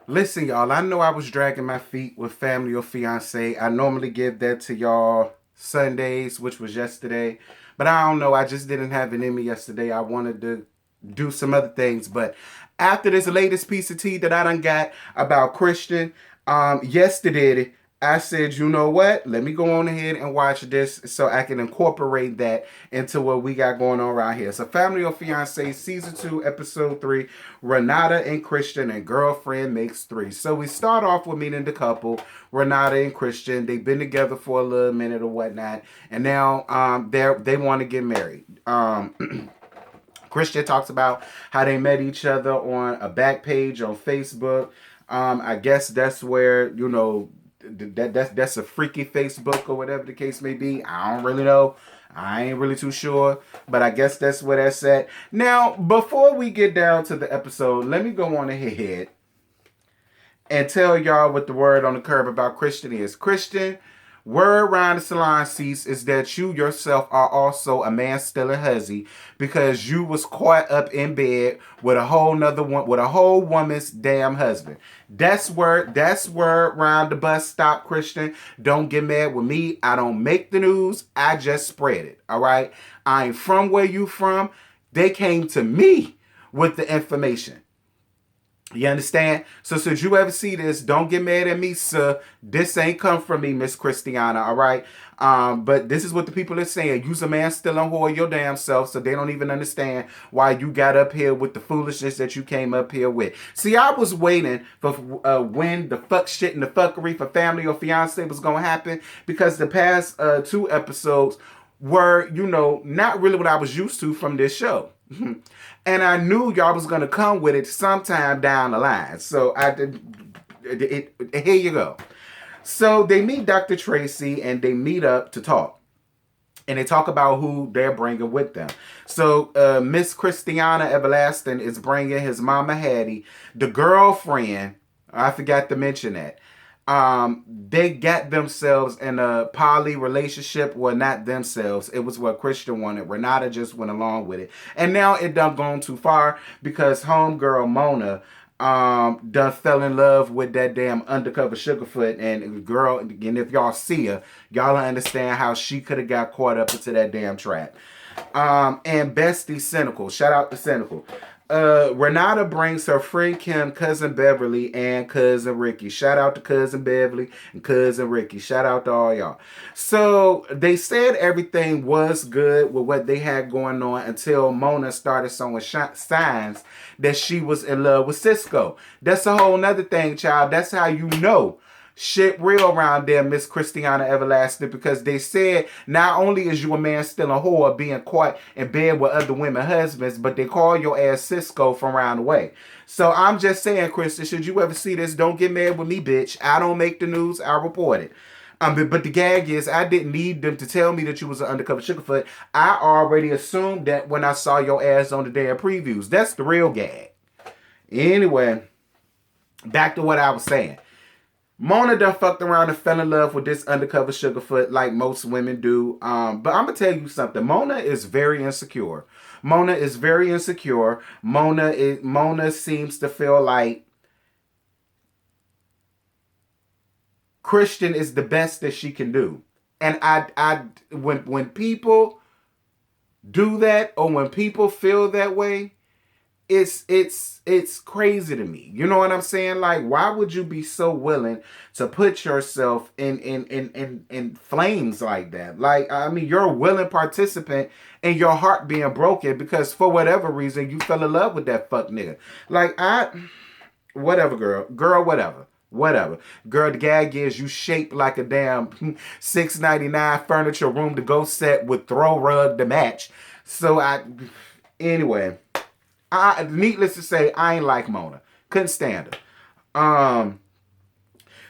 Listen, y'all, I know I was dragging my feet with Family or Fiance. I normally give that to y'all Sundays, which was yesterday. But I don't know, I just didn't have it in me yesterday. I wanted to do some other things. But after this latest piece of tea that I done got about Christian, yesterday I said, you know what? Let me go on ahead and watch this so I can incorporate that into what we got going on right here. So, Family or Fiance, Season 2, Episode 3, Renata and Christian and Girlfriend Makes Three. So, we start off with meeting the couple, Renata and Christian. They've been together for a little minute or whatnot, and now they want to get married. Christian talks about how they met each other on a back page on Facebook. I guess that's where that's a freaky Facebook or whatever the case may be. I don't really know. I ain't really too sure, but I guess that's where that's at. Now, before we get down to the episode, let me go on ahead and tell y'all what the word on the curb about Christian is. Christian, word around the salon seats is that you yourself are also a man stealing hussy because you was caught up in bed with a whole nother one, with a whole woman's damn husband. That's word round the bus stop, Christian. Don't get mad with me. I don't make the news. I just spread it. All right. I ain't from where you from. They came to me with the information. You understand? So should you ever see this, don't get mad at me, sir. This ain't come from me, Miss Christiana, all right? But this is what the people are saying. You's a man still on whore your damn self, so they don't even understand why you got up here with the foolishness that you came up here with. See, I was waiting for when the fuck shit and the fuckery for Family or Fiance was going to happen, because the past two episodes were, not really what I was used to from this show. And I knew y'all was gonna come with it sometime down the line. So here you go. So they meet Dr. Tracy and they meet up to talk. And they talk about who they're bringing with them. So Miss Christiana Everlasting is bringing his mama Hattie, the girlfriend. I forgot to mention that. They got themselves in a poly relationship. Well, not themselves. It was what Christian wanted. Renata just went along with it. And now it done gone too far because homegirl Mona done fell in love with that damn undercover Sugarfoot and girl. And if y'all see her, y'all understand how she could have got caught up into that damn trap. And Bestie Cynical. Shout out to Cynical. Renata brings her friend Kim, cousin Beverly, and cousin Ricky. Shout out to cousin Beverly and cousin Ricky. Shout out to all y'all. So they said everything was good with what they had going on until Mona started showing signs that she was in love with Cisco. That's a whole nother thing, child. That's how you know shit real around there, Miss Christiana Everlasting, because they said not only is you a man still a whore being caught in bed with other women husbands, but they call your ass Cisco from around the way. So I'm just saying, Kristen, should you ever see this, don't get mad with me, bitch. I don't make the news, I report it. But the gag is, I didn't need them to tell me that you was an undercover Sugarfoot. I already assumed that when I saw your ass on the damn previews. That's the real gag. Anyway, back to what I was saying. Mona done fucked around and fell in love with this undercover Sugarfoot like most women do. But I'm gonna tell you something. Mona is very insecure. Mona is very insecure. Mona seems to feel like Christian is the best that she can do. And when people do that, or when people feel that way, it's crazy to me. You know what I'm saying? Like, why would you be so willing to put yourself in flames like that? Like, I mean, you're a willing participant in your heart being broken because for whatever reason you fell in love with that fuck nigga. Like, whatever, girl, whatever. Whatever. Girl, the gag is you shaped like a damn $6.99 furniture room to go set with throw rug to match. Anyway, needless to say, I ain't like Mona. Couldn't stand her.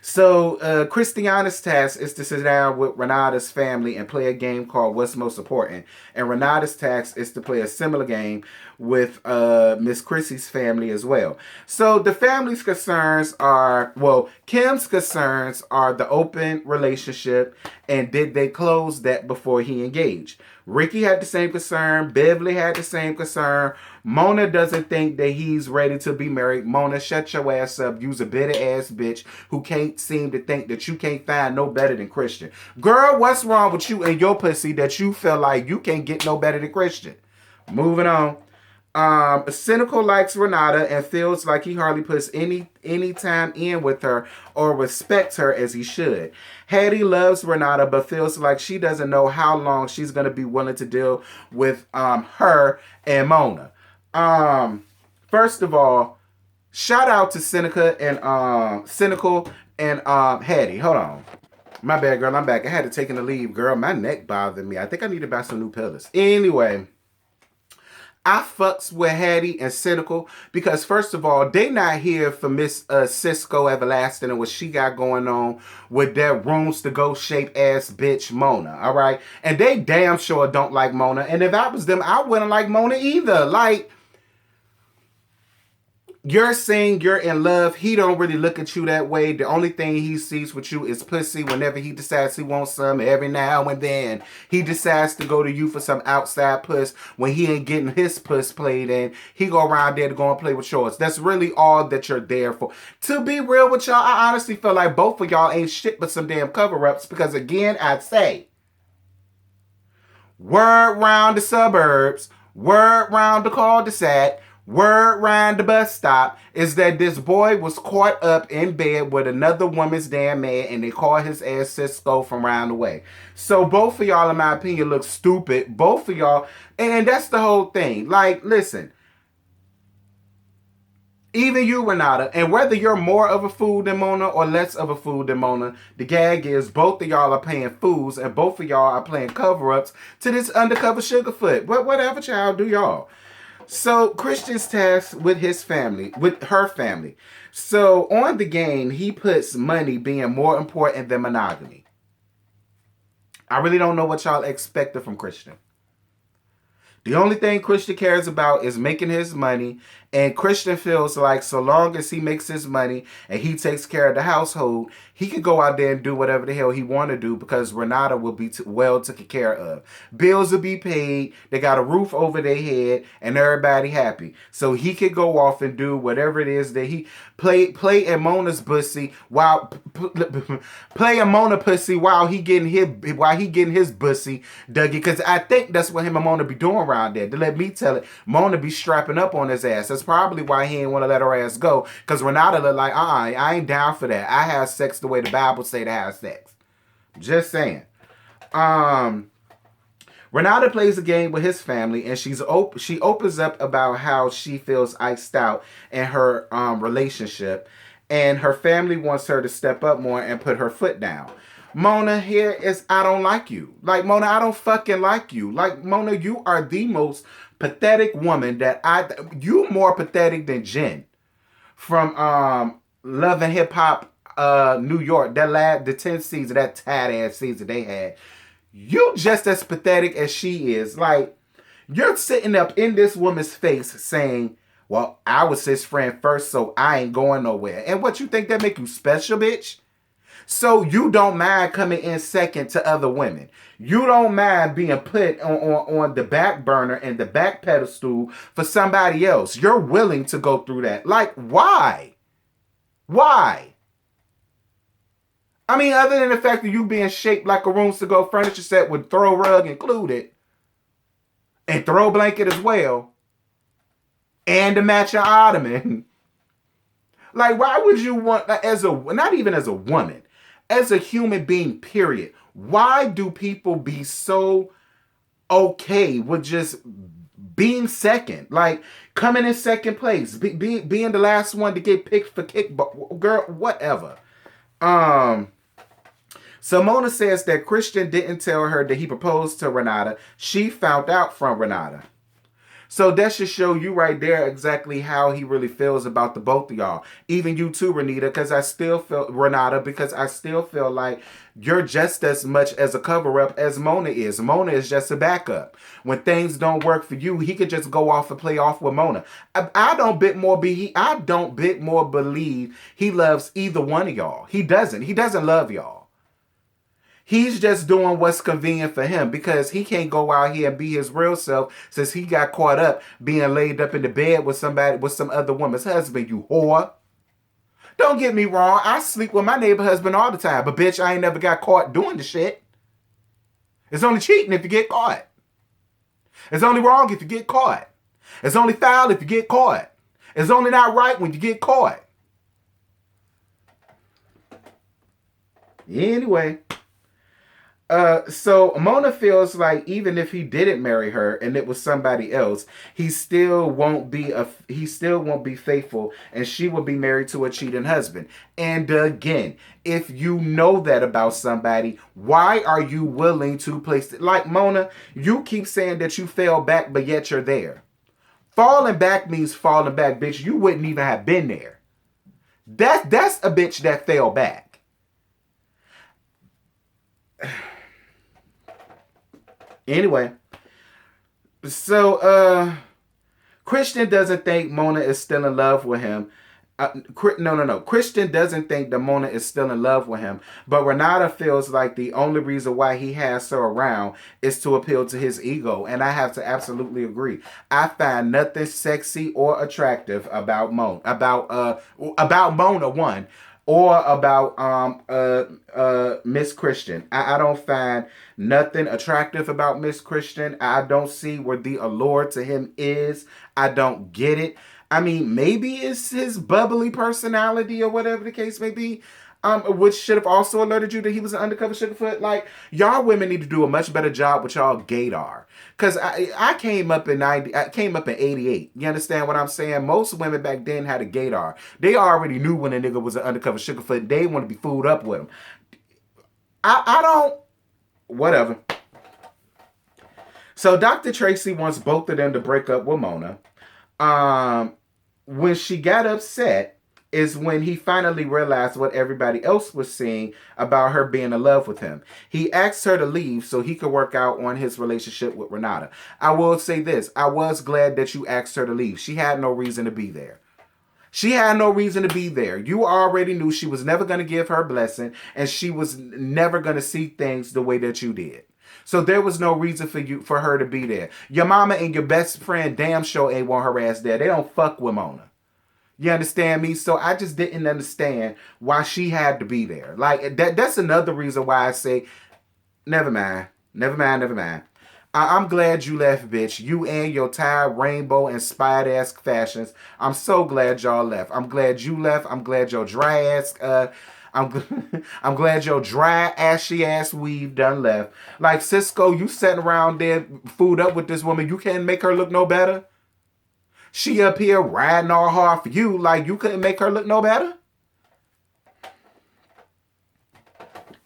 So Christiana's task is to sit down with Renata's family and play a game called What's Most Important. And Renata's task is to play a similar game with Miss Chrissy's family as well. So the family's concerns are, well, Kim's concerns are the open relationship and did they close that before he engaged. Ricky had the same concern. Beverly had the same concern. Mona doesn't think that he's ready to be married. Mona, shut your ass up. You's a bitter ass bitch who can't seem to think that you can't find no better than Christian. Girl, what's wrong with you and your pussy that you feel like you can't get no better than Christian? Moving on. Cynical likes Renata and feels like he hardly puts any time in with her or respects her as he should. Hattie loves Renata but feels like she doesn't know how long she's gonna be willing to deal with her and Mona. First of all, shout out to Cynical and Hattie. Hold on. My bad, girl. I'm back. I had to take in the leave, girl. My neck bothered me. I think I need to buy some new pillows. Anyway, I fucks with Hattie and Cynical because first of all, they not here for Miss Cisco Everlasting and what she got going on with that rooms to go shape ass bitch Mona. All right, and they damn sure don't like Mona. And if I was them, I wouldn't like Mona either. Like, you're saying you're in love. He don't really look at you that way. The only thing he sees with you is pussy whenever he decides he wants some. Every now and then he decides to go to you for some outside puss when he ain't getting his puss played in. He go around there to go and play with yours. That's really all that you're there for. To be real with y'all, I honestly feel like both of y'all ain't shit but some damn cover-ups because again, I'd say word round the suburbs, word round the cul-de-sac, word round the bus stop is that this boy was caught up in bed with another woman's damn man and they called his ass Cisco from round the way. So both of y'all, in my opinion, look stupid. Both of y'all, and that's the whole thing. Like, listen, even you, Renata, and whether you're more of a fool than Mona or less of a fool than Mona, the gag is both of y'all are playing fools and both of y'all are playing cover-ups to this undercover Sugarfoot. But whatever, child, do y'all. So Christian's tasked with his family, with her family. So on the game, he puts money being more important than monogamy. I really don't know what y'all expected from Christian. The only thing Christian cares about is making his money, and Christian feels like so long as he makes his money and he takes care of the household, he can go out there and do whatever the hell he want to do because Renata will be well taken care of. Bills will be paid, they got a roof over their head, and everybody happy. So he could go off and do whatever it is that he play in Mona's pussy while play a Mona pussy while he getting his pussy Dougie, because I think that's what him and Mona be doing around there. To let me tell it, Mona be strapping up on his ass. That's probably why he ain't want to let her ass go, because Renata look like, I ain't down for that. I have sex the way the Bible say to have sex. Just saying. Renata plays a game with his family, and she opens up about how she feels iced out in her relationship, and her family wants her to step up more and put her foot down. Mona here is, I don't like you. Like, Mona, I don't fucking like you. Like, Mona, you are the most pathetic woman you more pathetic than Jen from Love and Hip Hop New York. The 10th season, that tad ass season they had. You just as pathetic as she is. Like, you're sitting up in this woman's face saying, well, I was his friend first, so I ain't going nowhere. And what, you think that make you special, bitch? So you don't mind coming in second to other women. You don't mind being put on the back burner and the back pedestal for somebody else. You're willing to go through that. Like, why? Why? I mean, other than the fact that you being shaped like a rooms to go furniture set with throw rug included, and throw blanket as well, and the matching ottoman. Like, why would you want, not even as a woman, as a human being, period, why do people be so okay with just being second? Like, coming in second place, being the last one to get picked for kickball, girl, whatever. So Mona says that Christian didn't tell her that he proposed to Renata. She found out from Renata. So that should show you right there exactly how he really feels about the both of y'all. Even you too, Renata, because I still feel like you're just as much as a cover up as Mona is. Mona is just a backup. When things don't work for you, he could just go off and play off with Mona. I don't bit more believe he loves either one of y'all. He doesn't. He doesn't love y'all. He's just doing what's convenient for him because he can't go out here and be his real self since he got caught up being laid up in the bed with some other woman's husband, you whore. Don't get me wrong, I sleep with my neighbor husband all the time, but bitch, I ain't never got caught doing the shit. It's only cheating if you get caught. It's only wrong if you get caught. It's only foul if you get caught. It's only not right when you get caught. Anyway. So Mona feels like even if he didn't marry her and it was somebody else, he still won't be faithful, and she will be married to a cheating husband. And again, if you know that about somebody, why are you willing to place it? Like Mona, you keep saying that you fell back, but yet you're there. Falling back means falling back, bitch. You wouldn't even have been there. That's a bitch that fell back. Anyway, so Christian doesn't think Mona is still in love with him. No. Christian doesn't think that Mona is still in love with him, but Renata feels like the only reason why he has her around is to appeal to his ego, and I have to absolutely agree. I find nothing sexy or attractive about Mona. About Mona one. Or about Miss Christian. I don't find nothing attractive about Miss Christian. I don't see where the allure to him is. I don't get it. I mean, maybe it's his bubbly personality or whatever the case may be. Which should have also alerted you that he was an undercover sugarfoot. Like, y'all women need to do a much better job with y'all gaydar. Cause I came up in 88. You understand what I'm saying? Most women back then had a gaydar. They already knew when a nigga was an undercover sugarfoot. They want to be fooled up with him. I don't. Whatever. So Dr. Tracy wants both of them to break up with Mona. When she got upset is when he finally realized what everybody else was saying about her being in love with him. He asked her to leave so he could work out on his relationship with Renata. I will say this. I was glad that you asked her to leave. She had no reason to be there. She had no reason to be there. You already knew she was never going to give her blessing, and she was never going to see things the way that you did. So there was no reason for her to be there. Your mama and your best friend damn sure ain't want her ass there. They don't fuck with Mona. You understand me? So I just didn't understand why she had to be there. Like, that's another reason why I say, never mind. I'm glad you left, bitch. You and your tired rainbow inspired ass fashions. I'm so glad y'all left. I'm glad you left. I'm glad your dry ass, I'm glad your dry, ashy ass weave done left. Like, Cisco, you sitting around there food up with this woman. You can't make her look no better? She up here riding all hard for you like you couldn't make her look no better?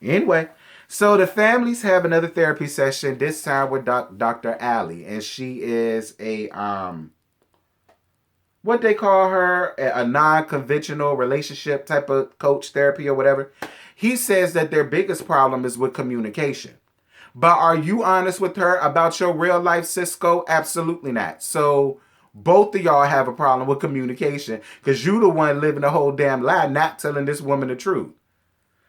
Anyway, so the families have another therapy session, this time with Dr. Allie. And she is a, what they call her, a non-conventional relationship type of coach therapy or whatever. He says that their biggest problem is with communication. But are you honest with her about your real life, Cisco? Absolutely not. So both of y'all have a problem with communication because you the one living the whole damn lie, not telling this woman the truth.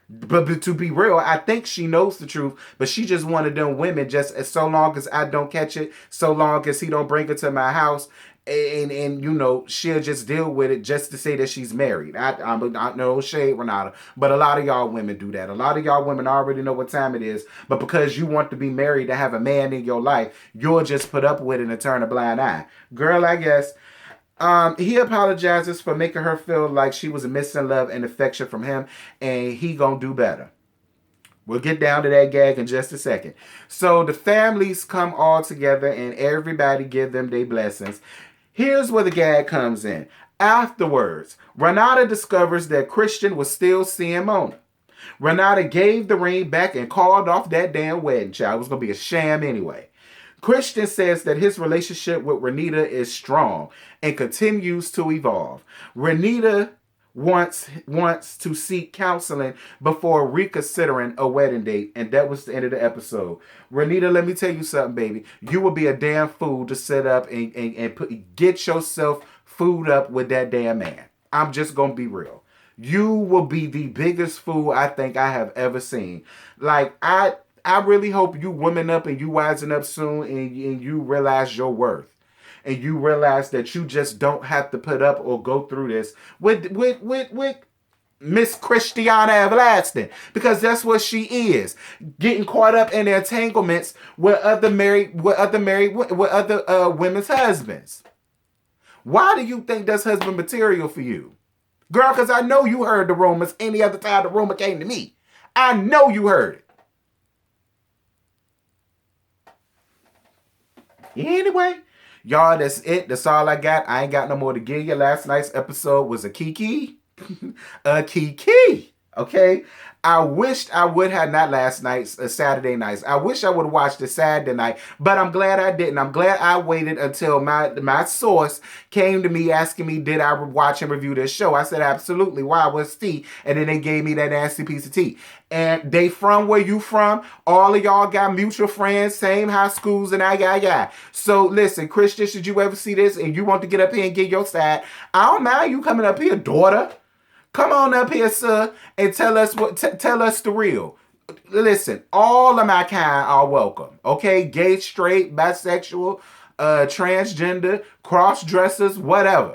But to be real, I think she knows the truth, but she just one of them women, just as so long as I don't catch it, so long as he don't bring it to my house, and you know, she'll just deal with it just to say that she's married. I'm no shade, Renata, but a lot of y'all women do that. A lot of y'all women already know what time it is, but because you want to be married to have a man in your life, you'll just put up with it and turn a blind eye. Girl, I guess. He apologizes for making her feel like she was missing love and affection from him, and he gonna do better. We'll get down to that gag in just a second. So the families come all together and everybody give them their blessings. Here's where the gag comes in. Afterwards, Renata discovers that Christian was still seeing Mona. Renata gave the ring back and called off that damn wedding, child. It was going to be a sham anyway. Christian says that his relationship with Renata is strong and continues to evolve. Renata wants to seek counseling before reconsidering a wedding date, and that was the end of the episode. Renata, let me tell you something, baby. You would be a damn fool to sit up and get yourself food up with that damn man. I'm just gonna be real. You will be the biggest fool I think I have ever seen. Like I really hope you women up and you wising up soon and you realize your worth. And you realize that you just don't have to put up or go through this with Miss Christiana Everlasting. Because that's what she is. Getting caught up in entanglements with other women's husbands. Why do you think that's husband material for you? Girl, because I know you heard the rumors any other time the rumor came to me. I know you heard it. Anyway, y'all, that's it. That's all I got. I ain't got no more to give you. Last night's episode was a kiki. A kiki. Okay? I wished I would have, not last night's, Saturday nights. I wish I would have watched it Saturday night, but I'm glad I didn't. I'm glad I waited until my source came to me asking me, did I watch and review this show? I said, absolutely. Why? What's tea? And then they gave me that nasty piece of tea. And they from where you from. All of y'all got mutual friends, same high schools, and I. So listen, Christian, should you ever see this and you want to get up here and get your side, I don't mind you coming up here, daughter. Come on up here, sir, and tell us tell us the real. Listen, all of my kind are welcome. Okay, gay, straight, bisexual, transgender, cross dressers, whatever.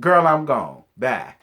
Girl, I'm gone. Bye.